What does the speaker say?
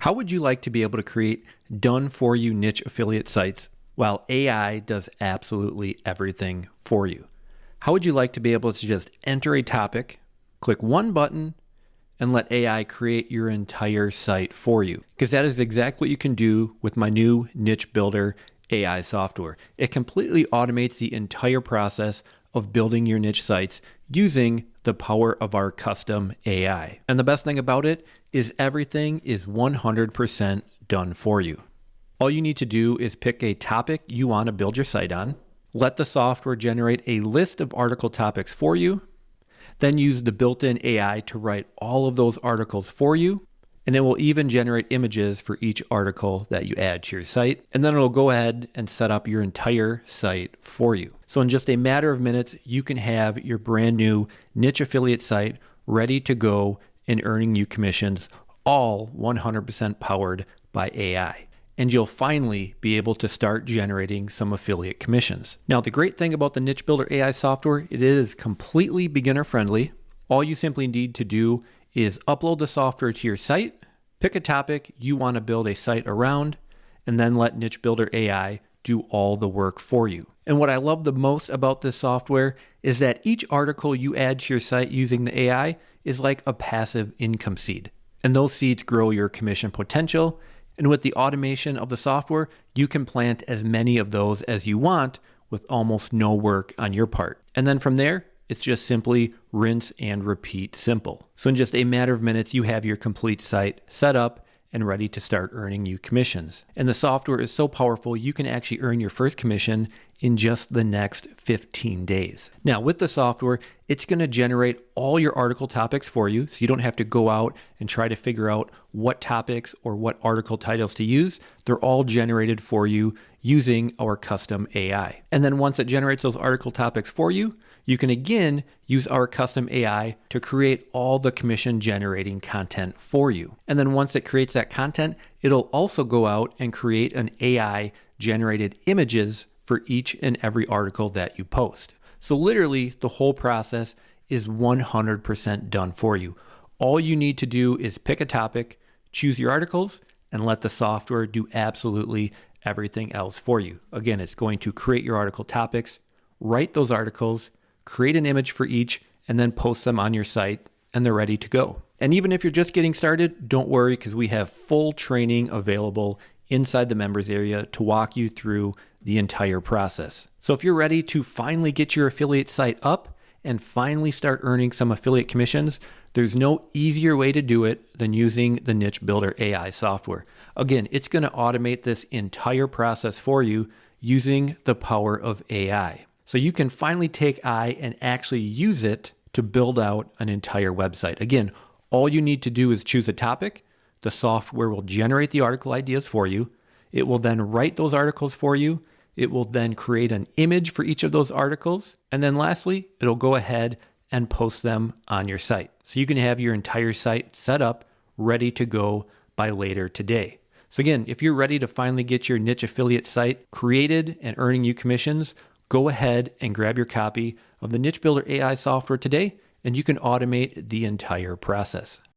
How would you like to be able to create done-for-you niche affiliate sites while AI does absolutely everything for you? How would you like to be able to just enter a topic, click one button, and let AI create your entire site for you? Because that is exactly what you can do with my new NicheBuildr AI software. It completely automates the entire process of building your niche sites using the power of our custom AI. And the best thing about it is everything is 100% done for you. All you need to do is pick a topic you want to build your site on, let the software generate a list of article topics for you, then use the built-in AI to write all of those articles for you, and it will even generate images for each article that you add to your site, and then it'll go ahead and set up your entire site for you. So in just a matter of minutes, you can have your brand new niche affiliate site ready to go and earning you commissions, all 100% powered by AI. And you'll finally be able to start generating some affiliate commissions. Now, the great thing about the NicheBuildr AI software, it is completely beginner friendly. All you simply need to do is upload the software to your site, pick a topic you want to build a site around, and then let NicheBuildr AI do all the work for you. And what I love the most about this software is that each article you add to your site using the AI is like a passive income seed. And those seeds grow your commission potential. And with the automation of the software, you can plant as many of those as you want with almost no work on your part. And then from there, it's just simply rinse and repeat simple. So in just a matter of minutes, you have your complete site set up and ready to start earning you commissions. And the software is so powerful, you can actually earn your first commission in just the next 15 days. Now with the software, it's going to generate all your article topics for you. So you don't have to go out and try to figure out what topics or what article titles to use. They're all generated for you using our custom AI. And then once it generates those article topics for you, you can again use our custom AI to create all the commission generating content for you. And then once it creates that content, it'll also go out and create an AI generated images for each and every article that you post. So literally the whole process is 100% done for you. All you need to do is pick a topic, choose your articles, and let the software do absolutely everything else for you. Again, it's going to create your article topics, write those articles, create an image for each, and then post them on your site, and they're ready to go. And even if you're just getting started, don't worry, because we have full training available inside the members area to walk you through the entire process. So if you're ready to finally get your affiliate site up and finally start earning some affiliate commissions, there's no easier way to do it than using the NicheBuildr AI software. Again, it's going to automate this entire process for you using the power of AI. So you can finally take AI and actually use it to build out an entire website. Again, all you need to do is choose a topic. The software will generate the article ideas for you. It will then write those articles for you. It will then create an image for each of those articles. And then lastly, it'll go ahead and post them on your site. So you can have your entire site set up, ready to go by later today. So again, if you're ready to finally get your niche affiliate site created and earning you commissions, go ahead and grab your copy of the NicheBuildr AI software today, and you can automate the entire process.